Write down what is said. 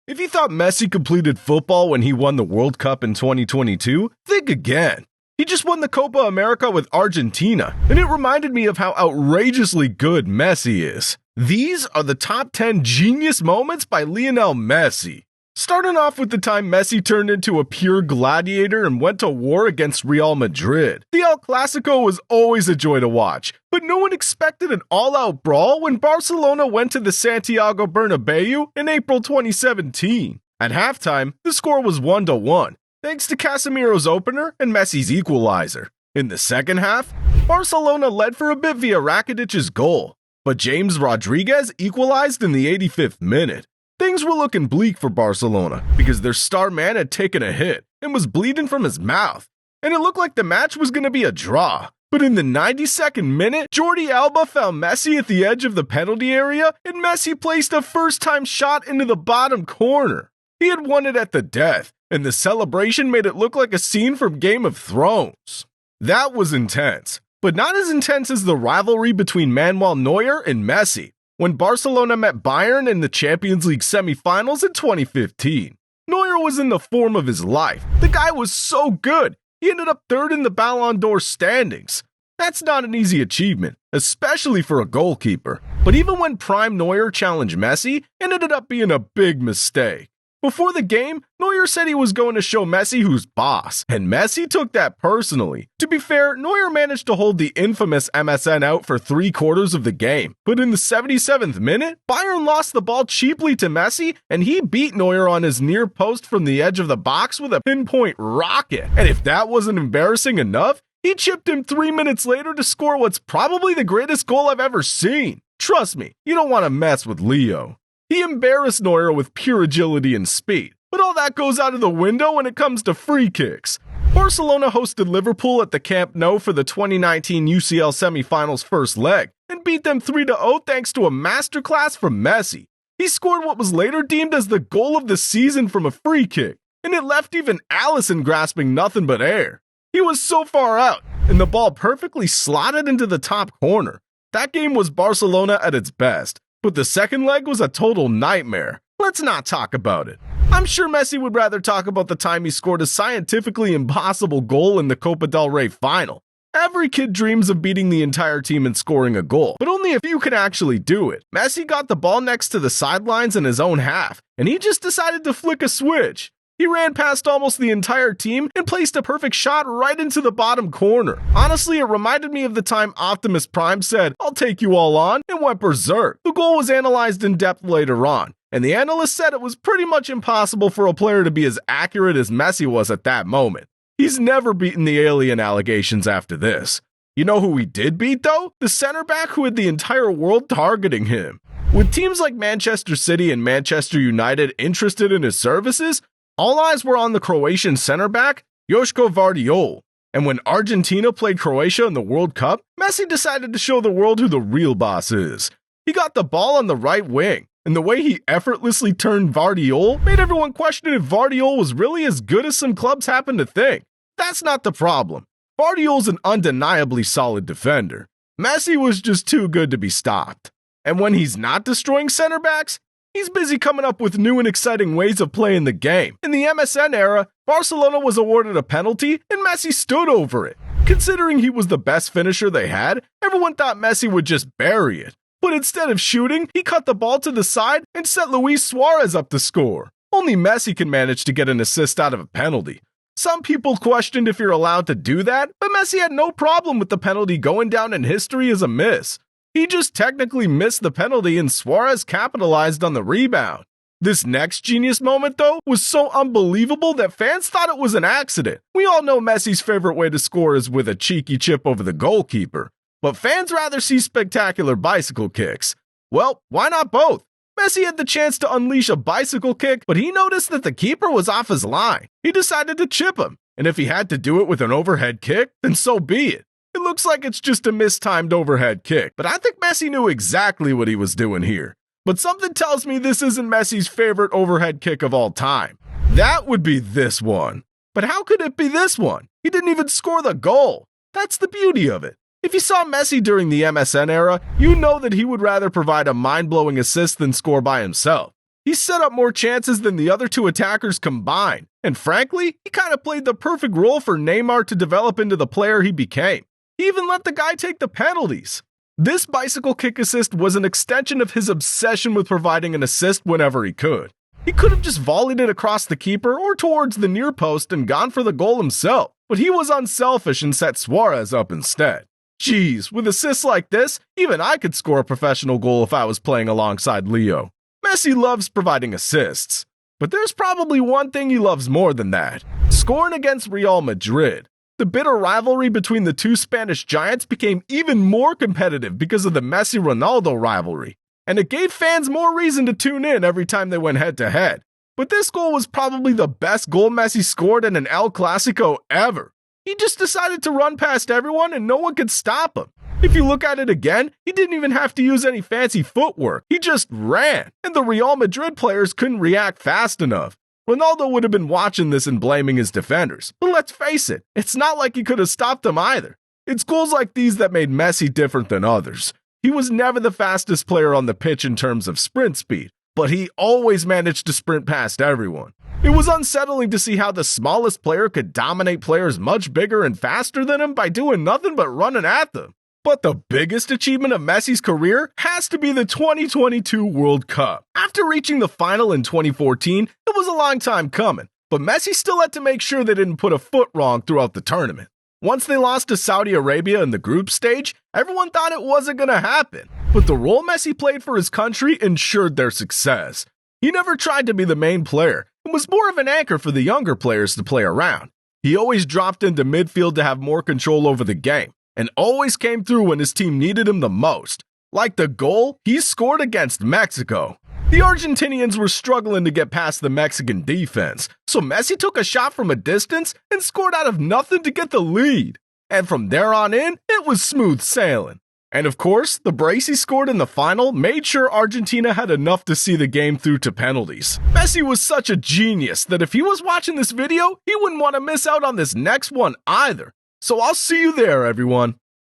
If you thought Messi completed football when he won the World Cup in 2022, think again. He just won the Copa America with Argentina, and it reminded me of how outrageously good Messi is. These are the top 10 genius moments by Lionel Messi. Starting off with the time Messi turned into a pure gladiator and went to war against Real Madrid. The El Clasico was always a joy to watch, but no one expected an all-out brawl when Barcelona went to the Santiago Bernabeu in April 2017. At halftime, the score was 1-1, thanks to Casemiro's opener and Messi's equalizer. In the second half, Barcelona led for a bit via Rakitić's goal, but James Rodriguez equalized in the 85th minute. Things were looking bleak for Barcelona because their star man had taken a hit and was bleeding from his mouth, and it looked like the match was going to be a draw. But in the 92nd minute, Jordi Alba found Messi at the edge of the penalty area, and Messi placed a first-time shot into the bottom corner. He had won it at the death, and the celebration made it look like a scene from Game of Thrones. That was intense, but not as intense as the rivalry between Manuel Neuer and Messi when Barcelona met Bayern in the Champions League semifinals in 2015. Neuer was in the form of his life. The guy was so good, he ended up third in the Ballon d'Or standings. That's not an easy achievement, especially for a goalkeeper. But even when prime Neuer challenged Messi, it ended up being a big mistake. Before the game, Neuer said he was going to show Messi who's boss, and Messi took that personally. To be fair, Neuer managed to hold the infamous MSN out for 3/4 of the game, but in the 77th minute, Bayern lost the ball cheaply to Messi, and he beat Neuer on his near post from the edge of the box with a pinpoint rocket. And if that wasn't embarrassing enough, he chipped him 3 minutes later to score what's probably the greatest goal I've ever seen. Trust me, you don't want to mess with Leo. He embarrassed Neuer with pure agility and speed, but all that goes out of the window when it comes to free kicks. Barcelona hosted Liverpool at the Camp Nou for the 2019 UCL semifinals first leg and beat them 3-0 thanks to a masterclass from Messi. He scored what was later deemed as the goal of the season from a free kick, and it left even Alisson grasping nothing but air. He was so far out, and the ball perfectly slotted into the top corner. That game was Barcelona at its best. But the second leg was a total nightmare. Let's not talk about it. I'm sure Messi would rather talk about the time he scored a scientifically impossible goal in the Copa del Rey final. Every kid dreams of beating the entire team and scoring a goal, but only a few can actually do it. Messi got the ball next to the sidelines in his own half, and he just decided to flick a switch. He ran past almost the entire team and placed a perfect shot right into the bottom corner. Honestly, it reminded me of the time Optimus Prime said, "I'll take you all on," and went berserk. The goal was analyzed in depth later on, and the analyst said it was pretty much impossible for a player to be as accurate as Messi was at that moment. He's never beaten the alien allegations after this. You know who he did beat though? The center back who had the entire world targeting him. With teams like Manchester City and Manchester United interested in his services, all eyes were on the Croatian center back, Joško Vardiol. And when Argentina played Croatia in the World Cup, Messi decided to show the world who the real boss is. He got the ball on the right wing, and the way he effortlessly turned Vardiol made everyone question if Vardiol was really as good as some clubs happen to think. That's not the problem. Vardiol's an undeniably solid defender. Messi was just too good to be stopped. And when he's not destroying center backs, he's busy coming up with new and exciting ways of playing the game. In the MSN era, Barcelona was awarded a penalty and Messi stood over it. Considering he was the best finisher they had, everyone thought Messi would just bury it. But instead of shooting, he cut the ball to the side and set Luis Suarez up to score. Only Messi can manage to get an assist out of a penalty. Some people questioned if you're allowed to do that, but Messi had no problem with the penalty going down in history as a miss. He just technically missed the penalty and Suarez capitalized on the rebound. This next genius moment, though, was so unbelievable that fans thought it was an accident. We all know Messi's favorite way to score is with a cheeky chip over the goalkeeper, but fans rather see spectacular bicycle kicks. Well, why not both? Messi had the chance to unleash a bicycle kick, but he noticed that the keeper was off his line. He decided to chip him, and if he had to do it with an overhead kick, then so be it. It looks like it's just a mistimed overhead kick, but I think Messi knew exactly what he was doing here. But something tells me this isn't Messi's favorite overhead kick of all time. That would be this one. But how could it be this one? He didn't even score the goal. That's the beauty of it. If you saw Messi during the MSN era, you know that he would rather provide a mind-blowing assist than score by himself. He set up more chances than the other two attackers combined, and frankly, he kind of played the perfect role for Neymar to develop into the player he became. He even let the guy take the penalties. This bicycle kick assist was an extension of his obsession with providing an assist whenever he could. He could have just volleyed it across the keeper or towards the near post and gone for the goal himself, but he was unselfish and set Suarez up instead. Jeez, with assists like this, even I could score a professional goal if I was playing alongside Leo. Messi loves providing assists, but there's probably one thing he loves more than that: scoring against Real Madrid. The bitter rivalry between the two Spanish giants became even more competitive because of the Messi-Ronaldo rivalry, and it gave fans more reason to tune in every time they went head-to-head. But this goal was probably the best goal Messi scored in an El Clasico ever. He just decided to run past everyone and no one could stop him. If you look at it again, he didn't even have to use any fancy footwork. He just ran, and the Real Madrid players couldn't react fast enough. Ronaldo would have been watching this and blaming his defenders, but let's face it, it's not like he could have stopped them either. It's goals like these that made Messi different than others. He was never the fastest player on the pitch in terms of sprint speed, but he always managed to sprint past everyone. It was unsettling to see how the smallest player could dominate players much bigger and faster than him by doing nothing but running at them. But the biggest achievement of Messi's career has to be the 2022 World Cup. After reaching the final in 2014, it was a long time coming, but Messi still had to make sure they didn't put a foot wrong throughout the tournament. Once they lost to Saudi Arabia in the group stage, everyone thought it wasn't going to happen. But the role Messi played for his country ensured their success. He never tried to be the main player and was more of an anchor for the younger players to play around. He always dropped into midfield to have more control over the game, and always came through when his team needed him the most. Like the goal he scored against Mexico. The Argentinians were struggling to get past the Mexican defense, so Messi took a shot from a distance and scored out of nothing to get the lead. And from there on in, it was smooth sailing. And of course, the brace he scored in the final made sure Argentina had enough to see the game through to penalties. Messi was such a genius that if he was watching this video, he wouldn't want to miss out on this next one either. So I'll see you there, everyone.